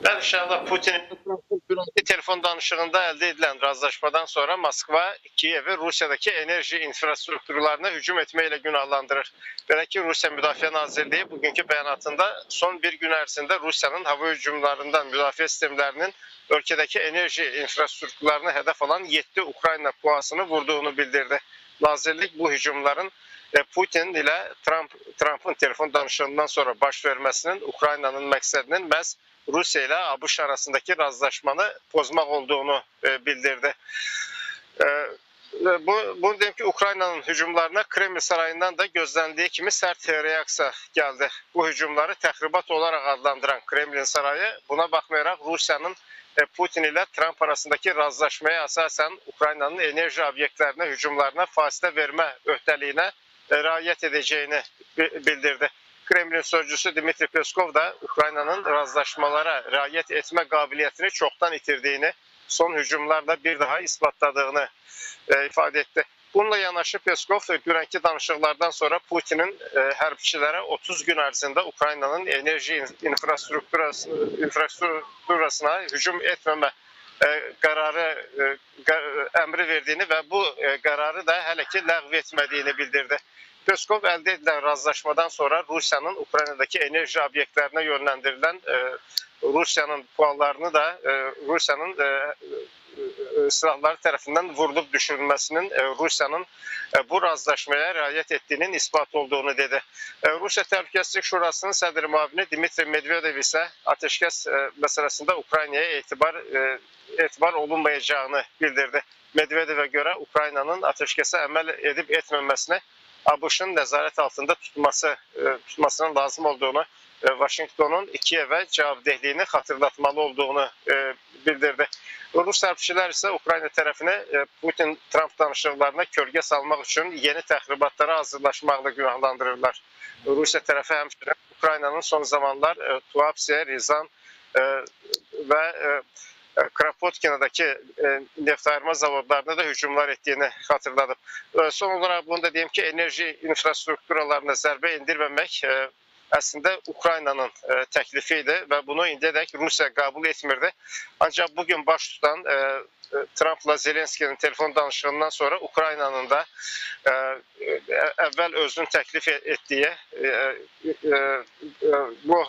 Ben inşallah Putin'in telefon danışığında elde edilen razılaşmadan sonra Moskva, Kiev ve Rusya'daki enerji infrastrukturlarına hücum etmeyle günahlandırır. Belə ki, Rusya Müdafiə Nazirliyi bugünkü beyanatında son bir gün ərzində Rusya'nın hava hücumlarından müdafiə sistemlerinin ülkedeki enerji infrastrukturlarına hedef alan 7 Ukrayna puasını vurduğunu bildirdi. Nazirlik bu hücumların Putin ile Trump'ın telefon danışığından sonra baş vermesinin Ukrayna'nın məqsədinin məhz Rusya ile ABŞ arasındaki razılaşmanı pozmak olduğunu bildirdi. Bunu deyim ki, Ukrayna'nın hücumlarına Kreml sarayından da gözlendiği kimi sert reaksiya geldi. Bu hücumları təxribat olarak adlandıran Kremlin sarayı buna bakmayarak Rusya'nın Putin ile Trump arasındaki razılaşmaya asasen Ukrayna'nın enerji obyektlerine hücumlarına fasile verme öhdəliyinə riayet edeceğini bildirdi. Kremlin sözcüsü Dmitri Peskov da Ukrayna'nın razılaşmalara riayet etme kabiliyetini çoktan yitirdiğini, son hücumlarda bir daha ispatladığını ifade etti. Bununla yanaşı Peskov dünənki danışıqlardan sonra Putin'in hərbçilərə 30 gün ərzində Ukrayna'nın enerji infrastrukturasına hücum etmeme kararı emri verdiğini ve bu kararı da hələ ki ləğv etmediğini bildirdi. Peskov elde edilen razılaşmadan sonra Rusya'nın Ukrayna'daki enerji obyektlerine yönlendirilen Rusya'nın puanlarını da Rusya'nın silahları tarafından vurulup düşürülmesinin Rusya'nın bu razılaşmaya riayet ettiğinin ispat olduğunu dedi. Rusya Təhlükəsizlik Şurasının sədri müavini Dmitri Medvedev ise ateşkes meselesinde Ukrayna'ya etibar olunmayacağını bildirdi. Medvedev'e göre Ukrayna'nın ateşkese emel edip etmemesine ABŞ-ın nəzarət altında tutmasının lazım olduğunu, Washington'un Kiev'e cavabdehliyini hatırlatmalı olduğunu bildirdi. Rus hərbçilər ise Ukrayna tərəfinə Putin-Trump danışıqlarına kölgə salmaq üçün yeni təxribatlara hazırlaşmaqla günahlandırırlar. Rusya tərəfi həmçinin Ukrayna'nın son zamanlar Tuapse, Rizan ve Kropotkina'daki neft ayırma zavodlarına da hücumlar ettiğini hatırladım. Son olarak bunu da diyeyim ki enerji infrastrukturalarına zərbə indirmemek aslında Ukrayna'nın teklifiydi ve bunu indiyədək Rusya kabul etmirdi. Ancak bugün baş tutan Trump'la Zelenski'nin telefon danışığından sonra Ukrayna'nın da evvel özünün teklif ettiği bu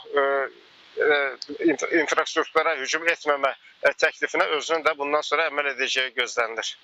infrastruktura hücum etmeme teklifine özünün de bundan sonra əməl edeceği gözlenilir.